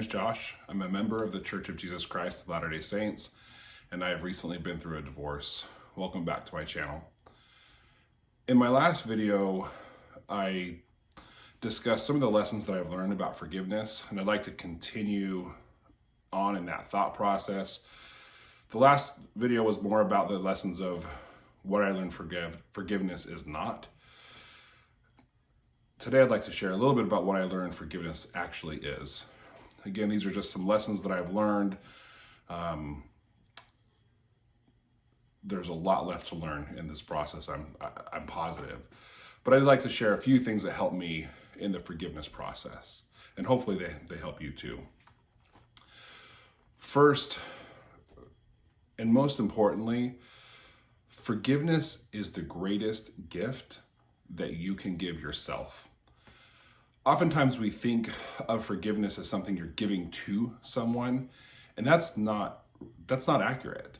is Josh. I'm a member of the Church of Jesus Christ of Latter-day Saints, and I have recently been through a divorce. Welcome back to my channel. In my last video, I discussed some of the lessons that I've learned about forgiveness, and I'd like to continue on in that thought process. The last video was more about the lessons of what I learned forgiveness is not. Today, I'd like to share a little bit about what I learned forgiveness actually is. Again, these are just some lessons that I've learned. There's a lot left to learn in this process, I'm positive. But I'd like to share a few things that help me in the forgiveness process. And hopefully they help you too. First, and most importantly, forgiveness is the greatest gift that you can give yourself. Oftentimes we think of forgiveness as something you're giving to someone, and that's not accurate.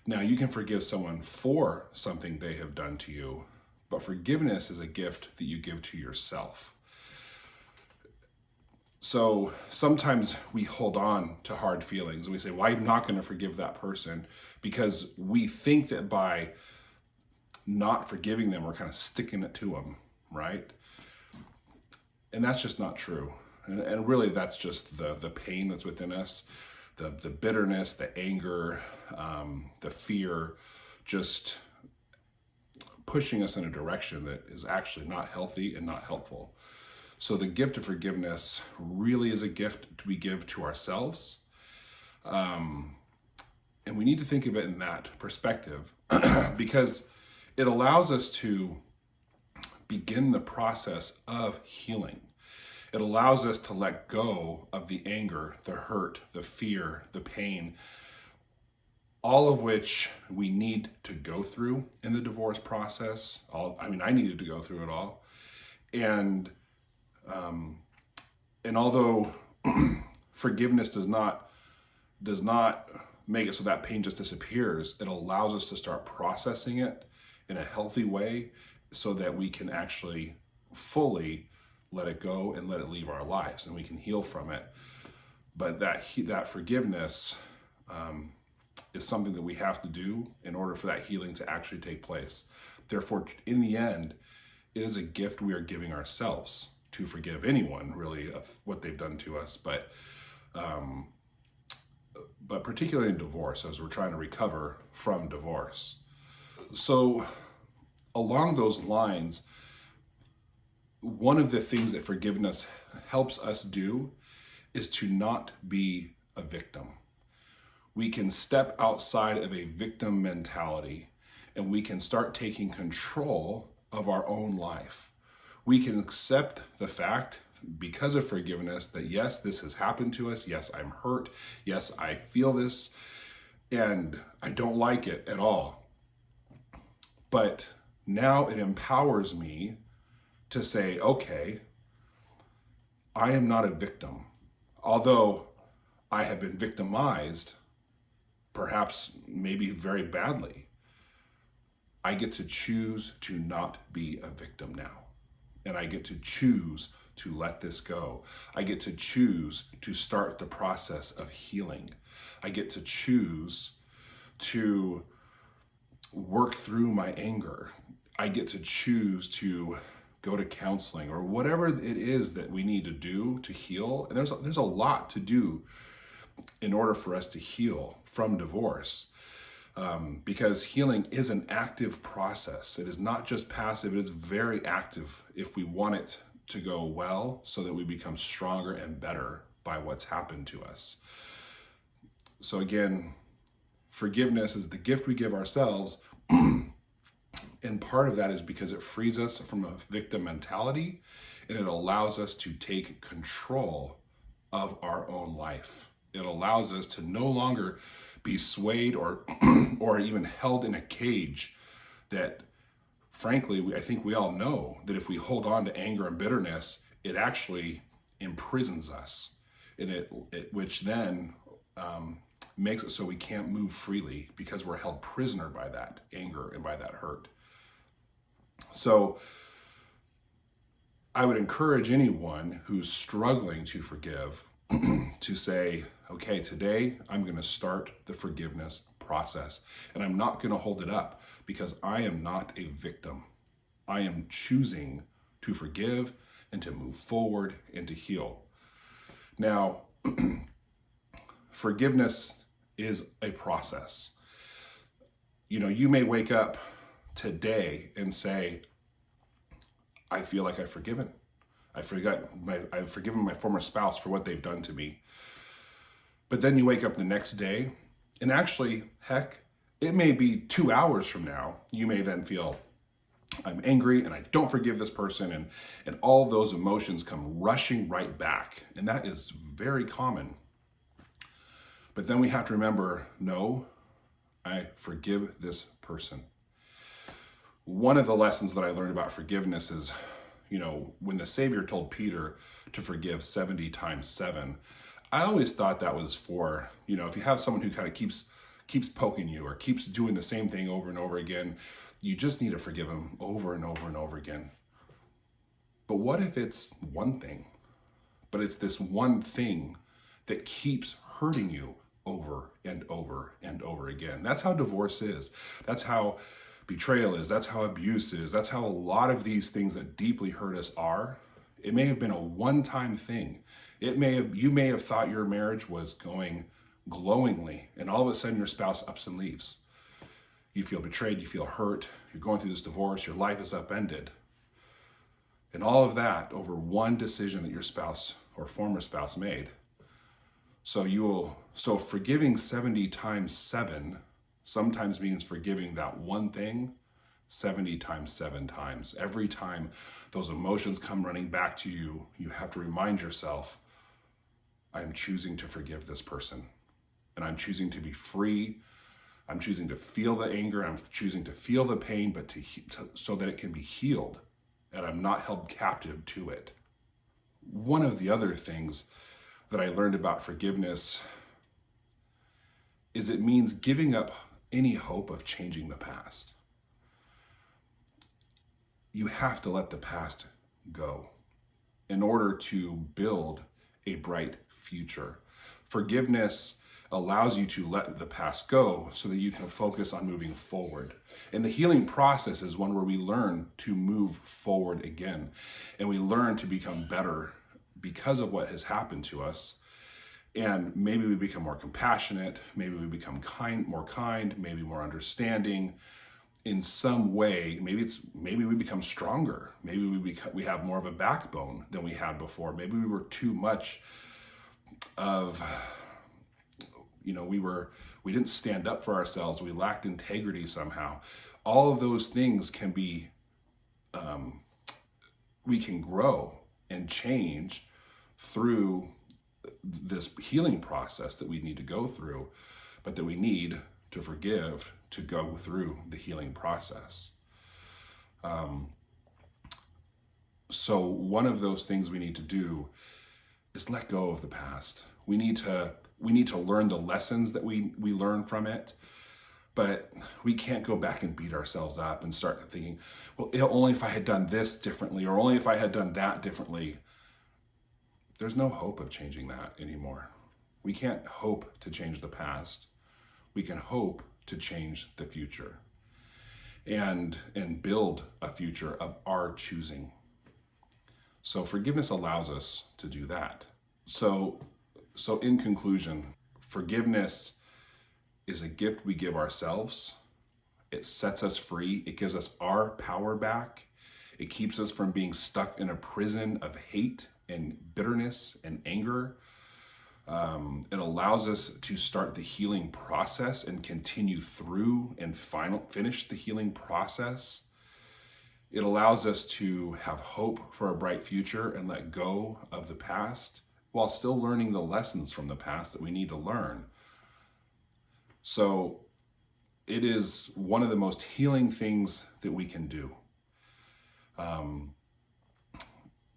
Now, you can forgive someone for something they have done to you, but forgiveness is a gift that you give to yourself. So sometimes we hold on to hard feelings and we say, well, I'm not going to forgive that person, because we think that by not forgiving them, we're kind of sticking it to them, right? And that's just not true. And really, that's just the pain that's within us, the bitterness, the anger, the fear, just pushing us in a direction that is actually not healthy and not helpful. So the gift of forgiveness really is a gift we give to ourselves. And we need to think of it in that perspective because it allows us to begin the process of healing. It allows us to let go of the anger, the hurt, the fear, the pain, all of which we need to go through in the divorce process. I needed to go through it all. And although forgiveness does not make it so that pain just disappears, it allows us to start processing it in a healthy way so that we can actually fully let it go and let it leave our lives and we can heal from it. But that forgiveness is something that we have to do in order for that healing to actually take place. Therefore, in the end, it is a gift we are giving ourselves to forgive anyone, really, of what they've done to us, but particularly in divorce, as we're trying to recover from divorce. So along those lines, one of the things that forgiveness helps us do is to not be a victim. We can step outside of a victim mentality and we can start taking control of our own life. We can accept the fact, because of forgiveness, that yes, this has happened to us. Yes, I'm hurt. Yes, I feel this and I don't like it at all. But now it empowers me to say, okay, I am not a victim. Although I have been victimized, perhaps maybe very badly, I get to choose to not be a victim now. And I get to choose to let this go. I get to choose to start the process of healing. I get to choose to work through my anger. I get to choose to go to counseling or whatever it is that we need to do to heal. And there's a lot to do in order for us to heal from divorce. Because healing is an active process. It is not just passive, it is very active if we want it to go well so that we become stronger and better by what's happened to us. So again, forgiveness is the gift we give ourselves. And part of that is because it frees us from a victim mentality and it allows us to take control of our own life. It allows us to no longer be swayed or even held in a cage that, frankly, I think we all know that if we hold on to anger and bitterness, it actually imprisons us, and which then makes it so we can't move freely because we're held prisoner by that anger and by that hurt. So I would encourage anyone who's struggling to forgive to say, okay, today I'm going to start the forgiveness process, and I'm not going to hold it up because I am not a victim. I am choosing to forgive and to move forward and to heal. Now, forgiveness is a process. You may wake up today and say, I feel like I've forgiven. I've forgiven my former spouse for what they've done to me. But then you wake up the next day, and actually, heck, it may be 2 hours from now, you may then feel, I'm angry and I don't forgive this person, and all those emotions come rushing right back. And that is very common. But then we have to remember, no, I forgive this person. One of the lessons that I learned about forgiveness is, when the Savior told Peter to forgive 70 times 7, I always thought that was for, if you have someone who kind of keeps poking you or keeps doing the same thing over and over again, you just need to forgive them over and over and over again. But what if it's one thing, but it's this one thing that keeps hurting you over and over and over again? That's how divorce is. That's how betrayal is. That's how abuse is. That's how a lot of these things that deeply hurt us are. It may have been a one-time thing. You may have thought your marriage was going glowingly, and all of a sudden your spouse ups and leaves. You feel betrayed, you feel hurt, you're going through this divorce, your life is upended. And all of that over one decision that your spouse or former spouse made. So forgiving 70 times 7 sometimes means forgiving that one thing 70 times 7 times. Every time those emotions come running back to you, you have to remind yourself, I am choosing to forgive this person. And I'm choosing to be free. I'm choosing to feel the anger. I'm choosing to feel the pain, but so that it can be healed and I'm not held captive to it. One of the other things that I learned about forgiveness is it means giving up any hope of changing the past. You have to let the past go in order to build a bright future. Forgiveness allows you to let the past go so that you can focus on moving forward. And the healing process is one where we learn to move forward again. And we learn to become better because of what has happened to us. And maybe we become more compassionate, maybe we become more kind, maybe more understanding. In some way, maybe we become stronger. Maybe we have more of a backbone than we had before. Maybe we were too much of, we didn't stand up for ourselves. We lacked integrity somehow. All of those things can be, we can grow and change through this healing process that we need to go through, but that we need to forgive to go through the healing process. So one of those things we need to do is let go of the past. We need to learn the lessons that we learn from it, but we can't go back and beat ourselves up and start thinking, well, only if I had done this differently, or only if I had done that differently. There's no hope of changing that anymore. We can't hope to change the past. We can hope to change the future and build a future of our choosing. So forgiveness allows us to do that. So in conclusion, forgiveness is a gift we give ourselves. It sets us free. It gives us our power back. It keeps us from being stuck in a prison of hate and bitterness and anger. It allows us to start the healing process and continue through and finish the healing process. It allows us to have hope for a bright future and let go of the past while still learning the lessons from the past that we need to learn. So it is one of the most healing things that we can do.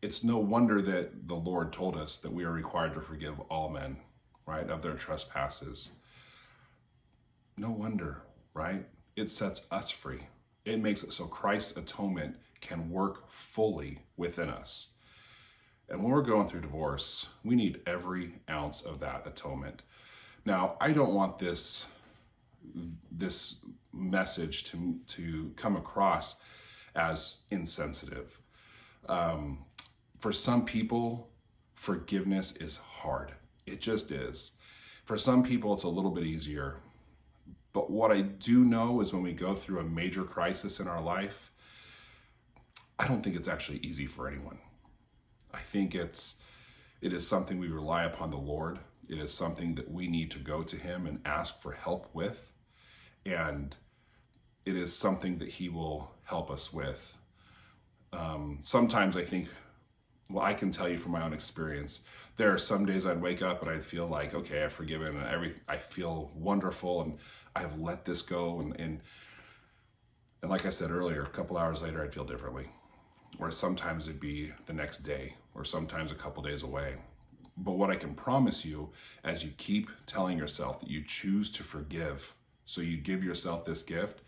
It's no wonder that the Lord told us that we are required to forgive all men, right, of their trespasses. No wonder, right? It sets us free. It makes it so Christ's atonement can work fully within us. And when we're going through divorce, we need every ounce of that atonement. Now, I don't want this message to come across as insensitive. For some people, forgiveness is hard. It just is. For some people, it's a little bit easier. But what I do know is when we go through a major crisis in our life, I don't think it's actually easy for anyone. I think it is something we rely upon the Lord. It is something that we need to go to him and ask for help with. And it is something that he will help us with. Sometimes I think, well, I can tell you from my own experience, there are some days I'd wake up and I'd feel like, okay, I've forgiven and I feel wonderful and I've let this go. And like I said earlier, a couple hours later, I'd feel differently. Or sometimes it'd be the next day, or sometimes a couple days away. But what I can promise you, as you keep telling yourself that you choose to forgive, so you give yourself this gift,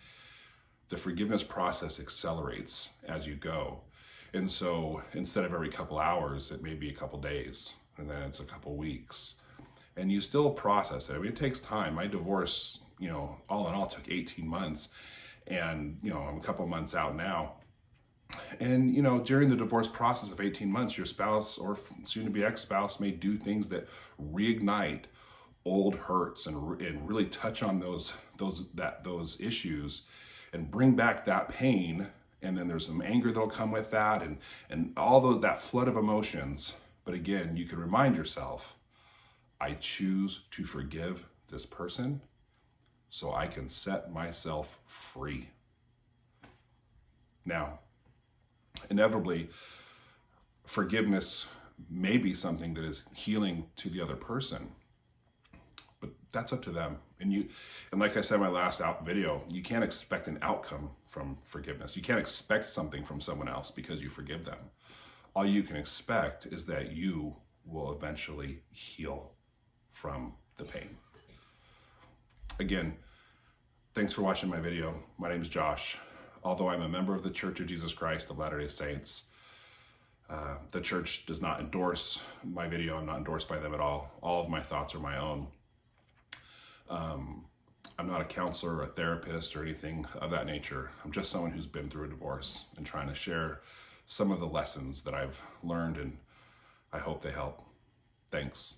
the forgiveness process accelerates as you go. And so instead of every couple hours, it may be a couple days, and then it's a couple weeks. And you still process it. I mean, it takes time. My divorce, all in all, took 18 months. And, I'm a couple months out now. And, during the divorce process of 18 months, your spouse or soon-to-be ex-spouse may do things that reignite old hurts and really touch on those issues and bring back that pain. And then there's some anger that'll come with that and all that flood of emotions. But again, you can remind yourself, I choose to forgive this person so I can set myself free. Now, inevitably, forgiveness may be something that is healing to the other person, but that's up to them. And like I said in my last video, you can't expect an outcome from forgiveness. You can't expect something from someone else because you forgive them. All you can expect is that you will eventually heal from the pain. Again, thanks for watching my video. My name is Josh. Although I'm a member of the Church of Jesus Christ of Latter-day Saints, the church does not endorse my video. I'm not endorsed by them at all. All of my thoughts are my own. I'm not a counselor or a therapist or anything of that nature. I'm just someone who's been through a divorce and trying to share some of the lessons that I've learned, and I hope they help. Thanks.